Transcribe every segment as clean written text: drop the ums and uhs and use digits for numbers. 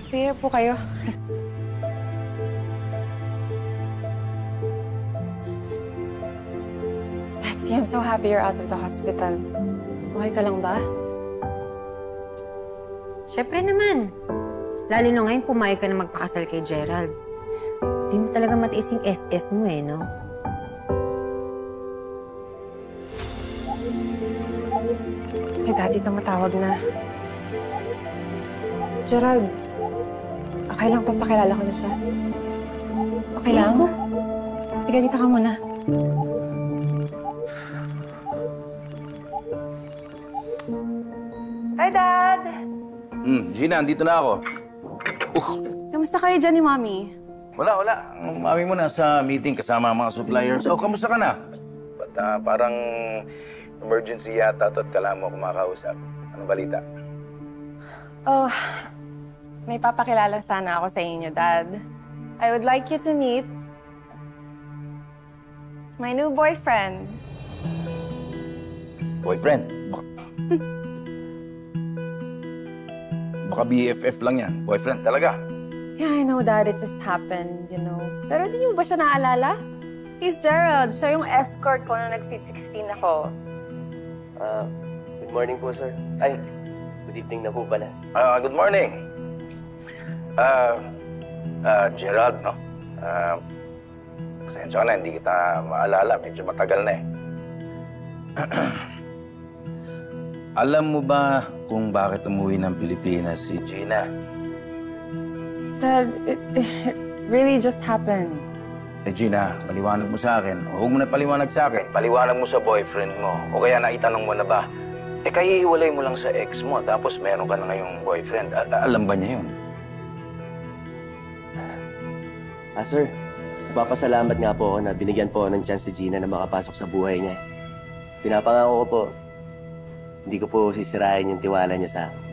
Sige po kayo. Patsy, I'm so happy you're out of the hospital. Okay ka lang ba? Siyempre naman. Lalo na ngayon, pumayag ka na magpakasal kay Gerald. Hindi mo talaga matiis yung FF mo eh, no? Si Daddy tumatawag na. Gerald, okay lang papakilala ko na siya. Okay lang? Sige, dito ka muna. Hi, Dad! Gina, andito na ako. Kamusta kayo dyan ni Mommy? Wala. Ang mami mo nasa meeting kasama ang mga suppliers. Kamusta ka na? Ba't parang emergency yata at kailangan mo kumakausap. Anong balita? Oh, may papakilala sana ako sa inyo, Dad. I would like you to meet my new boyfriend. Boyfriend? Baka BFF lang yan. Boyfriend talaga. Yeah, I know, Dad. It just happened, you know. Pero di niyo ba siya naalala? He's Gerald. Siya yung escort ko nung nag-sweet 16 ako. Good morning po, sir. Ay, good evening na po pala. Good morning. Gerald, no? Pasensya ka na, hindi kita maalala. Medyo matagal na eh. Alam mo ba kung bakit umuwi ng Pilipinas si Gina? Dad, it really just happened. Gina, paliwanag mo sa akin. O huwag mo na paliwanag sa akin. Paliwanag mo sa boyfriend mo. O kaya naitanong mo na ba, kaya hiwalay mo lang sa ex mo, tapos meron ka na ngayong boyfriend. Alam ba niya yun? Sir, nagpapasalamat nga po ako na binigyan po ng chance si Gina na makapasok sa buhay niya. Pinapangako ko po, hindi ko po sisirain yung tiwala niya sa akin.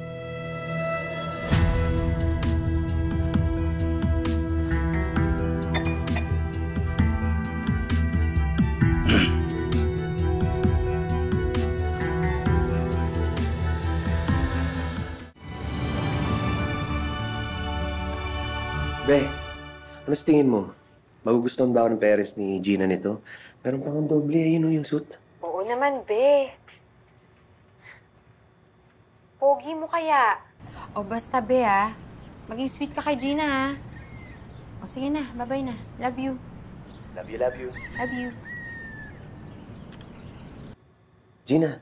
Be, ano sa tingin mo? Magugustuhan ba ako ng parents ni Gina nito? Meron pang doble, ayun yung suit. Oo naman, be. Pogi mo kaya. O basta, be, maging sweet ka kay Gina, O sige na, bye-bye na. Love you. Love you, love you. Love you. Gina,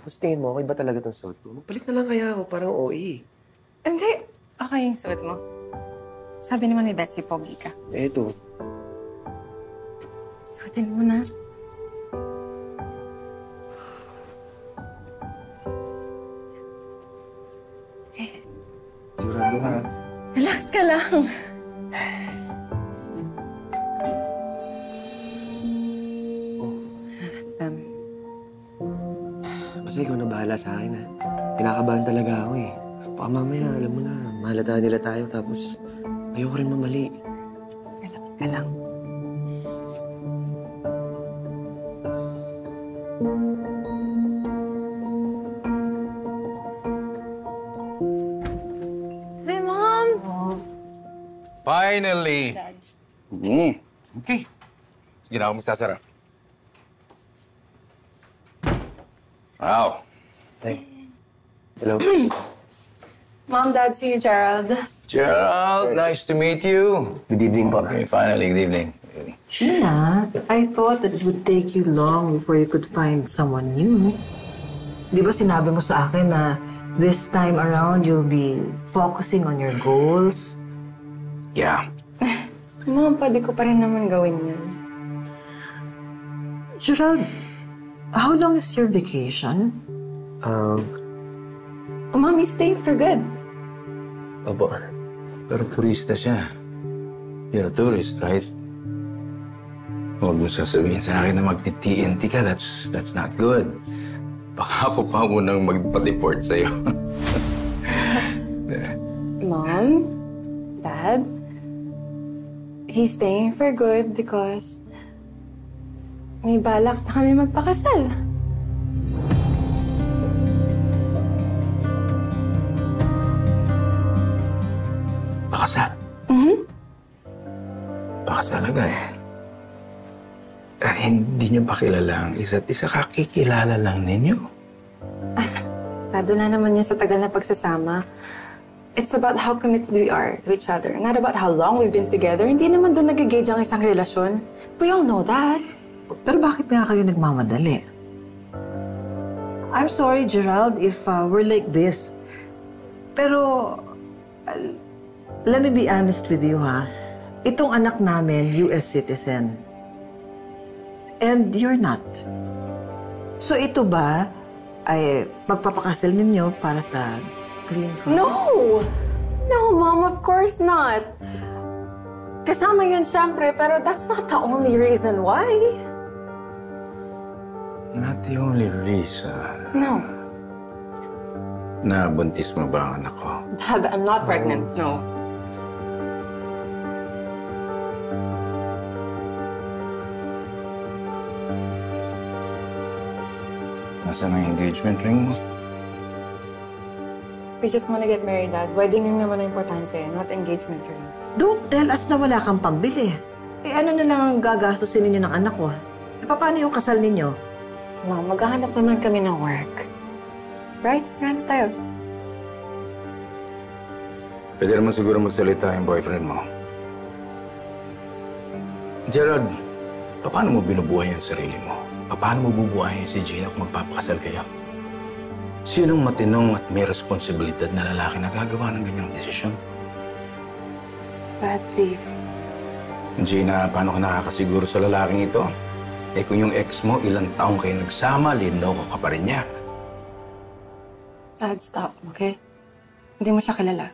mas tingin mo, okay ba talaga itong suit ko? Magpalit na lang kaya ako, parang OA. Hindi. Okay yung suot mo. Sabi naman ni Betsy, pogi ka. Eto. Suotin mo na. Okay. Sigurado ha? Relax ka lang. That's them. Basta ikaw na bahala sa akin ha. Kinakabahan talaga ako eh. Baka mamaya, alam mo na, mahalata nila tayo tapos ayoko rin mamali. Relax ka lang. Hi, Mom! Finally! Okay. Sige na ako magsasara. Wow. Hey. Hello. Mom, Dad, see you, Gerald. Gerald, nice to meet you. Good evening po. Okay, finally, good evening. Gina, I thought that it would take you long before you could find someone new. Di ba sinabi mo sa akin na this time around you'll be focusing on your goals? Yeah. Mom, pwede ko pa rin naman gawin yan. Gerald, how long is your vacation? Mom, he's staying for good. Opo. Pero turista siya. You're a tourist, right? Huwag mo sasabihin sa akin na magti-TNT ka. That's not good. Baka ako pa munang magpa-deport sa'yo. Mom, Dad, he's staying for good because may balak na kami magpakasal. Pakasal. Pakasal agad. Hindi niyo pa kilala ang isa't isa. Kakikilala lang ninyo. Tado na naman yun sa tagal na pagsasama. It's about how committed we are to each other, not about how long we've been together. Hindi naman doon nag-gauge ang isang relasyon. We all know that. Pero bakit nga kayo nagmamadali? I'm sorry, Gerald, if we're like this. Pero, let me be honest with you, ha? Itong anak namin, US citizen. And you're not. So ito ba ay magpapakasal ninyo para sa green card? No! No, Mom, of course not. Kasama yun siyempre, pero that's not the only reason why. Not the only reason. No. Nabuntis mo ba ang anak ko? Dad, I'm not pregnant, no. Nasaan ang engagement ring mo? We just wanna get married, Dad. Wedding ring naman ang importante, not engagement ring. Don't tell us na wala kang pambili. Ano na lang ang gagastusin ninyo ng anak ko? Paano yung kasal ninyo? Mom, maghahanap naman kami ng work. Right? Hanap tayo. Pwede naman siguro magsalita yung boyfriend mo. Gerald, paano mo binubuhay ang sarili mo? Paano mo bubuhayin si Gina kung magpapakasal kayo? Sinong matinong at may responsibilidad na lalaki na gagawa ng ganyang desisyon? Dad, please. Gina, paano ka nakakasiguro sa lalaking ito? Kung yung ex mo, ilang taong kayo nagsama, linoko ka pa rin niya. Dad, stop, okay? Hindi mo siya kilala.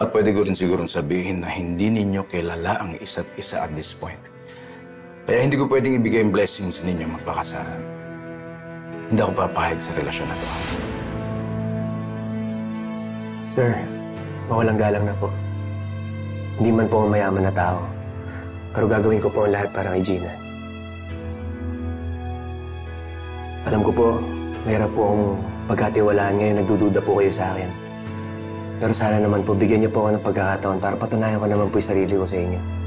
At pwede ko rin sigurong sabihin na hindi ninyo kilala ang isa't isa at this point. Kaya hindi ko pwedeng ibigay ang blessings ninyo magpakasal. Hindi ako papahig sa relasyon na to. Sir, mawalang galang na po. Hindi man po ako mayaman na tao. Pero gagawin ko po ang lahat para kay Gina. Alam ko po, mahirap po akong pagkatiwalaan ngayon, nagdududa po kayo sa akin. Pero sana naman po, bigyan niyo po ako ng pagkakataon para patunayan ko naman po yung sarili ko sa inyo.